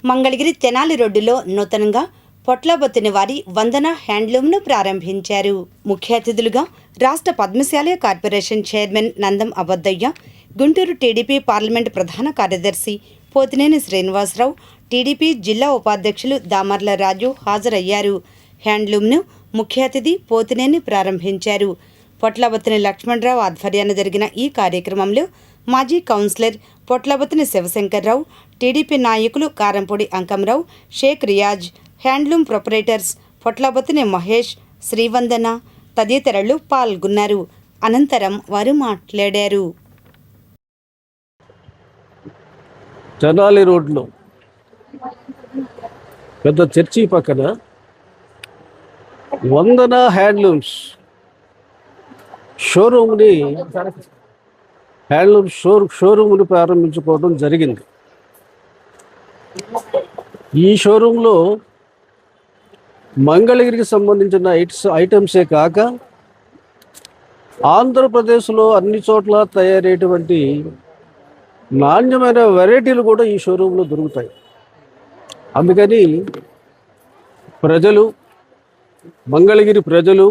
మంగళగిరి తెనాలి రోడ్డులో నూతనంగా పొట్లబొత్తిన వారి వందన హ్యాండ్లూమ్ను ప్రారంభించారు. ముఖ్య అతిథులుగా రాష్ట్ర Padmashali corporation chairman Nandam Abaddayya, Guntur TDP parliament ప్రధాన కార్యదర్శి పోతినేని శ్రీనివాసరావు, టీడీపీ జిల్లా ఉపాధ్యక్షులు దామర్ల రాజు హాజరయ్యారు. హ్యాండ్లూమ్ను ముఖ్య అతిథి పోతినేని ప్రారంభించారు. పొట్లబొత్తిన లక్ష్మణరావు ఆధ్వర్యాన జరిగిన ఈ కార్యక్రమంలో మాజీ కౌన్సిలర్ పొట్లబొత్తిన శివశంకర్రావు, టీడీపీ నాయకులు కారంపొడి అంకంరావు, షేక్ రియాజ్, హ్యాండ్లూమ్ ప్రొపరేటర్స్ పొట్లబొత్తిన మహేష్, శ్రీవందన తదితరులు పాల్గొన్నారు. అనంతరం వారు మాట్లాడారు. తెనాలి రోడ్లో పెద్ద చర్చి పక్కన వందన హ్యాండ్లూమ్స్ షోరూమ్ని ప్రారంభించుకోవడం జరిగింది. ఈ షోరూంలో మంగళగిరికి సంబంధించిన ఐటమ్సే కాక ఆంధ్రప్రదేశ్లో అన్ని చోట్ల తయారయ్యేటువంటి నాణ్యమైన వెరైటీలు కూడా ఈ షోరూంలో దొరుకుతాయి. అందుకని మంగళగిరి ప్రజలు,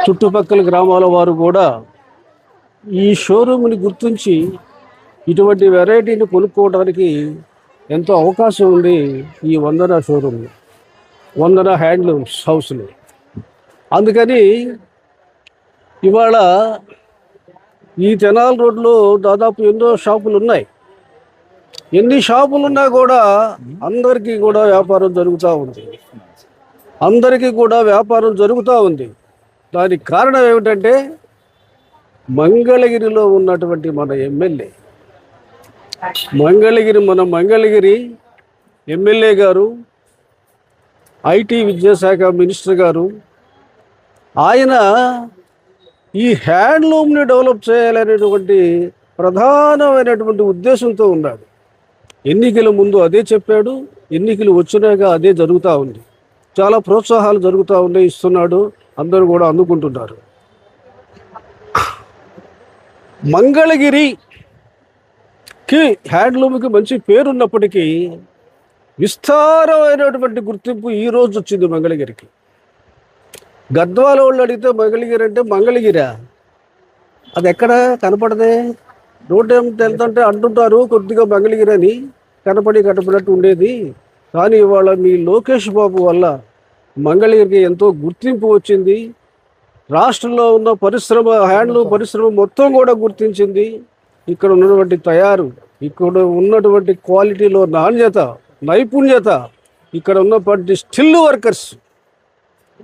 చుట్టుపక్కల గ్రామాల వారు కూడా ఈ షోరూమ్ని గుర్తించి ఇటువంటి వెరైటీని కొనుక్కోవడానికి ఎంతో అవకాశం ఉంది. ఈ వందన షోరూమ్, వందన హ్యాండ్లూమ్స్ హౌస్లో. అందుకని ఇవాళ ఈ తెనాలి రోడ్లో దాదాపు ఎన్నో షాపులు ఉన్నాయి. ఎన్ని షాపులున్నా కూడా అందరికీ కూడా వ్యాపారం జరుగుతూ ఉంది. దానికి కారణం ఏమిటంటే మంగళగిరిలో ఉన్నటువంటి మన ఎమ్మెల్యే, మంగళగిరి ఎమ్మెల్యే గారు, ఐటీ విద్యాశాఖ మినిస్టర్ గారు, ఆయన ఈ హ్యాండ్లూమ్ని డెవలప్ చేయాలనేటువంటి ప్రధానమైనటువంటి ఉద్దేశంతో ఉన్నాడు. ఎన్నికల ముందు అదే చెప్పాడు, ఎన్నికలు వచ్చినాక అదే జరుగుతూ ఉంది. చాలా ప్రోత్సాహాలు జరుగుతూ ఉన్నాయి, ఇస్తున్నాడు, అందరూ కూడా అందుకుంటున్నారు. మంగళగిరికి హ్యాండ్లూమ్కి మంచి పేరున్నప్పటికీ విస్తారమైనటువంటి గుర్తింపు ఈరోజు వచ్చింది మంగళగిరికి. గద్వాల వాళ్ళు అడిగితే మంగళగిరి అంటే మంగళగిరా, అది ఎక్కడ కనపడదే. రోడ్డు ఏమిటి వెళ్తుంటే అంటుంటారు కొద్దిగా మంగళగిరి అని, కనపడినట్టు ఉండేది. కానీ ఇవాళ మీ లోకేష్ బాబు వల్ల మంగళగిరికి ఎంతో గుర్తింపు వచ్చింది. రాష్ట్రంలో ఉన్న హ్యాండ్లూమ్ పరిశ్రమ మొత్తం కూడా గుర్తించింది. ఇక్కడ ఉన్నటువంటి క్వాలిటీలో నాణ్యత, నైపుణ్యత, ఇక్కడ ఉన్నటువంటి స్టిల్ వర్కర్స్,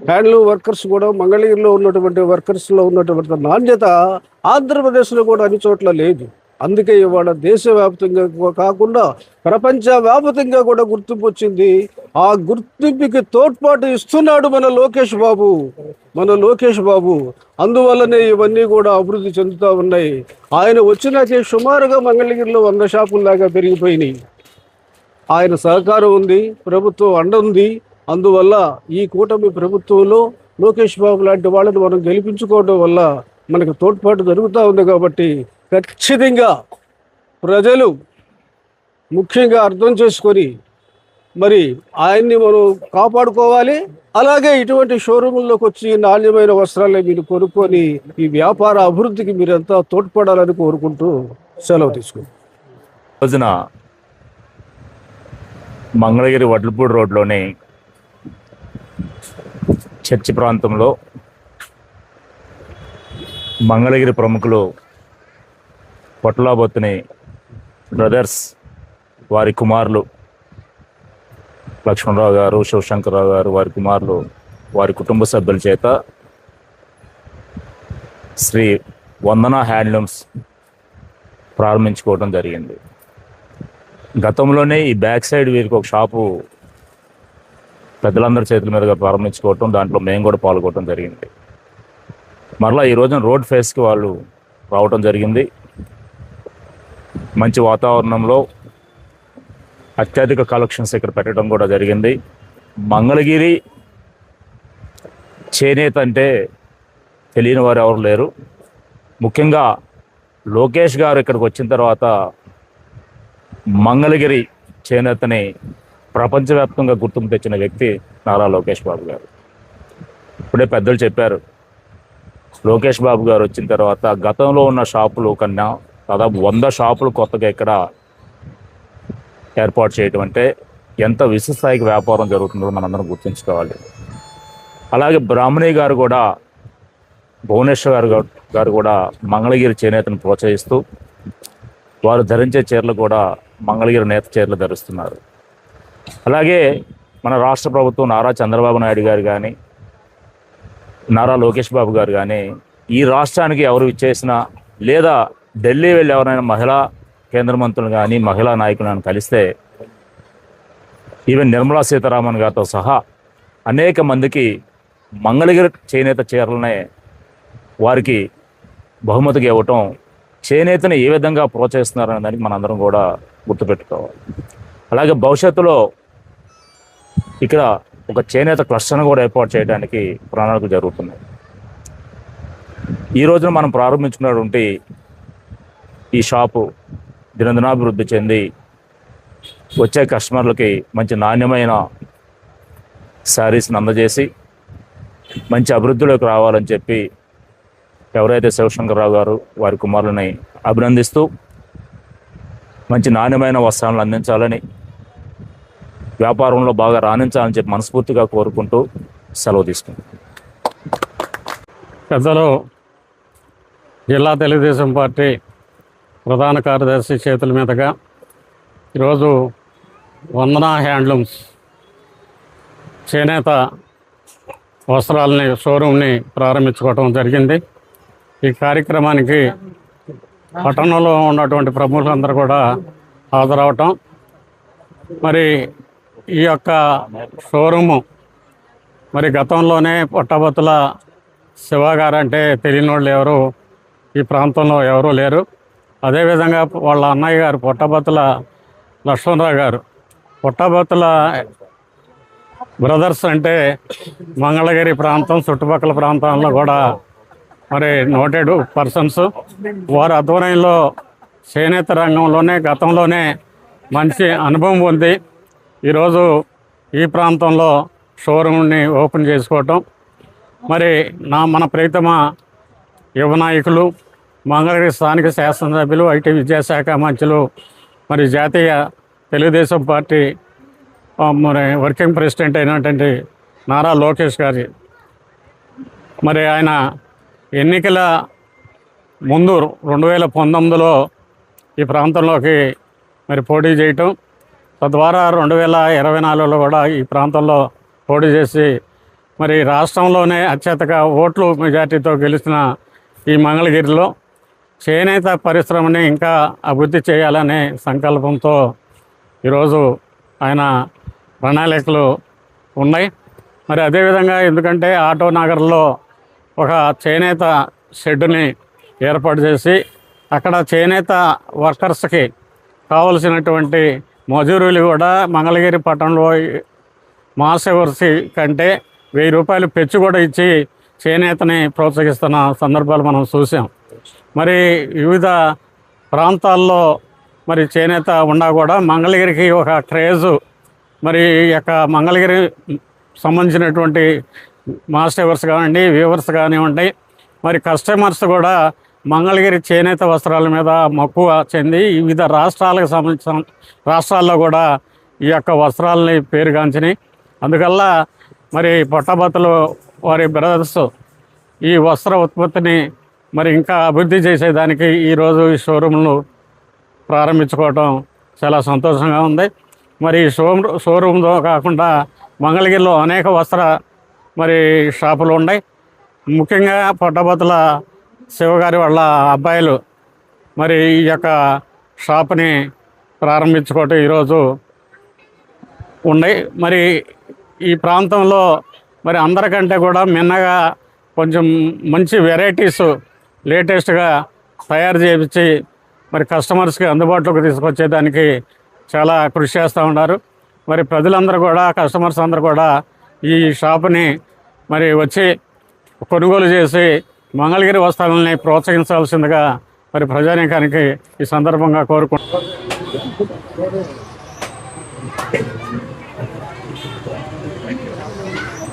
హ్యాండ్లూమ్ వర్కర్స్ కూడా మంగళగిరిలో ఉన్నటువంటి వర్కర్స్లో ఉన్నటువంటి నాణ్యత ఆంధ్రప్రదేశ్లో కూడా అన్ని చోట్ల లేదు. అందుకే ఇవాళ దేశవ్యాప్తంగా కాకుండా ప్రపంచవ్యాప్తంగా కూడా గుర్తింపు వచ్చింది. ఆ గుర్తింపుకి తోడ్పాటు ఇస్తున్నాడు మన లోకేష్ బాబు. అందువల్లనే ఇవన్నీ కూడా అభివృద్ధి చెందుతూ ఉన్నాయి. ఆయన వచ్చినాకే సుమారుగా మంగళగిరిలో 100 షాపుల్లాగా పెరిగిపోయినాయి. ఆయన సహకారం ఉంది, ప్రభుత్వం అండ ఉంది. అందువల్ల ఈ కూటమి ప్రభుత్వంలో లోకేష్ బాబు లాంటి వాళ్ళని మనం గెలిపించుకోవడం వల్ల మనకు తోడ్పాటు జరుగుతూ ఉంది. కాబట్టి ఖచ్చితంగా ప్రజలు ముఖ్యంగా అర్థం చేసుకొని మరి ఆయన్ని మనం కాపాడుకోవాలి. అలాగే ఇటువంటి షోరూముల్లోకి వచ్చి నాణ్యమైన వస్త్రాలే మీరు కొనుక్కొని ఈ వ్యాపార అభివృద్ధికి మీరంతా తోడ్పడాలని కోరుకుంటూ సెలవు తీసుకుంటాం. రోజున మంగళగిరి వడ్లపూడి రోడ్లోని చర్చి ప్రాంతంలో మంగళగిరి ప్రముఖులు పొట్లబొత్తిన బ్రదర్స్ వారి కుమారులు లక్ష్మణరావు గారు, శివశంకర్రావు గారు, వారి కుమారులు, వారి కుటుంబ సభ్యుల చేత శ్రీ వందన హ్యాండ్లూమ్స్ ప్రారంభించుకోవడం జరిగింది. గతంలోనే ఈ బ్యాక్ సైడ్ వీరికి ఒక షాపు పెద్దలందరి చేతుల మీదుగా ప్రారంభించుకోవటం, దాంట్లో మేము కూడా పాల్గొనడం జరిగింది. మరలా ఈ రోజున రోడ్ ఫేస్కి వాళ్ళు రావటం జరిగింది. మంచి వాతావరణంలో అత్యధిక కలెక్షన్స్ ఇక్కడ పెట్టడం కూడా జరిగింది. మంగళగిరి చేనేత అంటే తెలియని వారు ఎవరు లేరు. ముఖ్యంగా లోకేష్ గారు ఇక్కడికి వచ్చిన తర్వాత మంగళగిరి చేనేతని ప్రపంచవ్యాప్తంగా గుర్తింపు తెచ్చిన వ్యక్తి నారా లోకేష్ బాబు గారు. ఇప్పుడే పెద్దలు చెప్పారు, లోకేష్ బాబు గారు వచ్చిన తర్వాత గతంలో ఉన్న షాపులు కన్నా దాదాపు 100 షాపులు కొత్తగా ఇక్కడ ఏర్పాటు చేయటం అంటే ఎంత విశ్వస్థాయికి వ్యాపారం జరుగుతుందో మనందరం గుర్తుంచుకోవాలి. అలాగే బ్రాహ్మణి గారు కూడా, భువనేశ్వర్ గారు కూడా మంగళగిరి చేనేతను ప్రోత్సహిస్తూ వారు ధరించే చీరలు కూడా మంగళగిరి నేత చీరలు ధరిస్తున్నారు. అలాగే మన రాష్ట్ర ప్రభుత్వం నారా చంద్రబాబు నాయుడు గారు కానీ, నారా లోకేష్ బాబు గారు కానీ ఈ రాష్ట్రానికి ఎవరు ఇచ్చేసినా, లేదా ఢిల్లీ వెళ్ళి ఎవరైనా మహిళా కేంద్ర మంత్రులు కానీ మహిళా నాయకులను కలిస్తే, ఈవెన్ నిర్మలా సీతారామన్ గారితో సహా అనేక మందికి మంగళగిరి చేనేత చీరలనే వారికి బహుమతిగా ఇవ్వటం, చేనేతని ఏ విధంగా ప్రోత్సహిస్తున్నారనే దానికి మనందరం కూడా గుర్తుపెట్టుకోవాలి. అలాగే భవిష్యత్తులో ఇక్కడ ఒక చేనేత క్లస్టర్ను కూడా ఏర్పాటు చేయడానికి ప్రణాళికలు జరుగుతున్నాయి. ఈ రోజున మనం ప్రారంభించుకున్నటువంటి ఈ షాపు దినదినాభివృద్ధి చెంది వచ్చే కస్టమర్లకి మంచి నాణ్యమైన శారీస్ని అందజేసి మంచి అభివృద్ధిలోకి రావాలని చెప్పి ఎవరైతే శివశంకర్రావు గారు వారి కుమారులని అభినందిస్తూ మంచి నాణ్యమైన వస్త్రాలను అందించాలని, వ్యాపారంలో బాగా రాణించాలని చెప్పి మనస్ఫూర్తిగా కోరుకుంటూ సెలవు తీసుకుంటాం. పెద్దలు జిల్లా తెలుగుదేశం పార్టీ ప్రధాన కార్యదర్శి చేతుల మీదుగా ఈరోజు వందన హ్యాండ్లూమ్స్ చేనేత వస్త్రాలని షోరూమ్ని ప్రారంభించుకోవటం జరిగింది. ఈ కార్యక్రమానికి పట్టణంలో ఉన్నటువంటి ప్రముఖులందరూ కూడా హాజరవటం, మరి ఈ యొక్క షోరూము మరి గతంలోనే పొట్టబొత్తుల శివ గారు అంటే తెలియని వాళ్ళు ఎవరు ఈ ప్రాంతంలో ఎవరూ లేరు. అదేవిధంగా వాళ్ళ అన్నయ్య గారు పొట్టబొత్తుల లక్ష్మణరావు గారు, పొట్టబొత్తుల బ్రదర్స్ అంటే మంగళగిరి ప్రాంతం చుట్టుపక్కల ప్రాంతాల్లో కూడా మరి నోటెడ్ పర్సన్స్. వారి ఆధ్వర్యంలో చేనేత రంగంలోనే గతంలోనే మంచి అనుభవం పొంది ఈరోజు ఈ ప్రాంతంలో షోరూమ్ని ఓపెన్ చేసుకోవటం, మరి మన ప్రీతమ యువ నాయకులు మంగళగిరి స్థానిక శాసనసభ్యులు ఐటీ విద్యాశాఖ మంత్రులు మరి జాతీయ తెలుగుదేశం పార్టీ మరి వర్కింగ్ ప్రెసిడెంట్ అయినటువంటి నారా లోకేష్ గారి, మరి ఆయన ఎన్నికల ముందు 2019లో ఈ ప్రాంతంలోకి మరి పోటీ చేయటం, తద్వారా 2024లో కూడా ఈ ప్రాంతంలో పోటీ చేసి మరి రాష్ట్రంలోనే అత్యధిక ఓట్లు మెజార్టీతో గెలిచిన ఈ మంగళగిరిలో చేనేత పరిశ్రమని ఇంకా అభివృద్ధి చేయాలనే సంకల్పంతో ఈరోజు ఆయన ప్రణాళికలు ఉన్నాయి. మరి అదేవిధంగా ఎందుకంటే ఆటో నగర్లో ఒక చేనేత షెడ్డుని ఏర్పాటు చేసి అక్కడ చేనేత వర్కర్స్కి కావలసినటువంటి మజూరీలు కూడా మంగళగిరి పట్టణంలో మాసవర్సి కంటే 1000 రూపాయలు పెంచి కూడా ఇచ్చి చేనేతని ప్రోత్సహిస్తున్న సందర్భాలు మనం చూసాం. మరి వివిధ ప్రాంతాల్లో మరి చేనేత ఉన్నా కూడా మంగళగిరికి ఒక క్రేజు, మరి ఈ యొక్క మంగళగిరి సంబంధించినటువంటి మాస్టర్స్ కానివ్వండి, వీవర్స్ కానివ్వండి, మరి కస్టమర్స్ కూడా మంగళగిరి చేనేత వస్త్రాల మీద మక్కువ చెంది వివిధ రాష్ట్రాలకు సంబంధించిన రాష్ట్రాల్లో కూడా ఈ యొక్క వస్త్రాలని పేరుగాంచినాయి. అందువల్ల మరి పొట్టబొత్తులు వారి బ్రదర్స్ ఈ వస్త్ర ఉత్పత్తిని మరి ఇంకా అభివృద్ధి చేసేదానికి ఈరోజు ఈ షోరూమ్ను ప్రారంభించుకోవటం చాలా సంతోషంగా ఉంది. మరి ఈ షోరూమ్తో కాకుండా మంగళగిరిలో అనేక వస్త్ర మరి షాపులు ఉన్నాయి. ముఖ్యంగా పొట్టబొత్తుల శివగారి వాళ్ళ అబ్బాయిలు మరి ఈ యొక్క షాప్ని ప్రారంభించుకోవటం ఈరోజు ఉన్నాయి. మరి ఈ ప్రాంతంలో మరి అందరికంటే కూడా మిన్నగా కొంచెం మంచి వెరైటీస్ లేటెస్ట్గా తయారు చేయించి మరి కస్టమర్స్కి అందుబాటులోకి తీసుకొచ్చేదానికి చాలా కృషి చేస్తూ ఉన్నారు. మరి ప్రజలందరూ కూడా, కస్టమర్స్ అందరూ కూడా ఈ షాపుని మరి వచ్చి కొనుగోలు చేసి మంగళగిరి వస్త్రాలని ప్రోత్సహించాల్సిందిగా మరి ప్రజానీకానికి ఈ సందర్భంగా కోరుకుంటున్నాను. Thank you.